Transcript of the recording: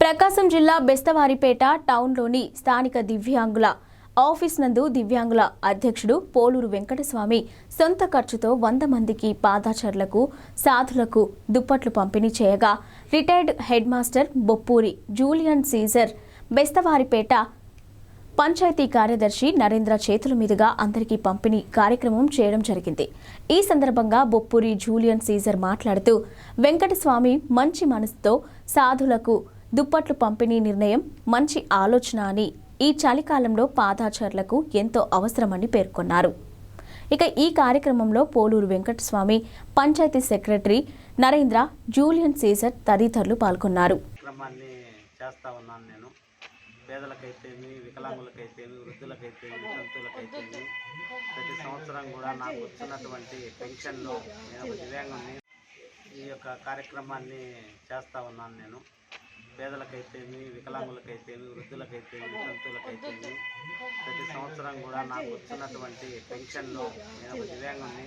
ప్రకాశం జిల్లా బెస్తవారిపేట టౌన్లోని స్థానిక దివ్యాంగుల ఆఫీస్ నందు దివ్యాంగుల అధ్యక్షుడు పోలూరు వెంకటస్వామి సొంత ఖర్చుతో 100 మందికి పాదచారులకు సాధులకు దుప్పట్లు పంపిణీ చేయగా retired head master Boppuri Julian Caesar Bestavaripeta panchayat కార్యదర్శి నరేంద్ర చేతుల మీదుగా అందరికీ పంపిణీ కార్యక్రమం చేయడం జరిగింది। ఈ సందర్భంగా బొప్పూరి జూలియన్ సీజర్ మాట్లాడుతూ వెంకటస్వామి మంచి మనసుతో సాధులకు దుప్పట్లు పంపిణీ నిర్ణయం మంచి ఆలోచన అని ఈ చలికాలంలో పాదచారులకు ఎంతో అవసరమని పేర్కొన్నారు। ఇక ఈ కార్యక్రమంలో Poluru Venkataswamy panchayat secretary Narendra Julian Caesar తదితరులు పాల్గొన్నారు। పేదలకైతేమి వికలాంగులకైతేమి వృద్ధులకైతేమి వితంతులకైతేమి ప్రతి సంవత్సరం కూడా నాకు వచ్చినటువంటి పెన్షన్లో నేను ఒక దివ్యాంగుని ఈ యొక్క కార్యక్రమాన్ని చేస్తూ ఉన్నాను। నేను పేదలకైతేమి వికలాంగులకైతేమి వృద్ధులకైతేమి వితంతులకైతేమి ప్రతి సంవత్సరం కూడా నాకు వచ్చినటువంటి పెన్షన్లో నేను ఒక దివ్యాంగుని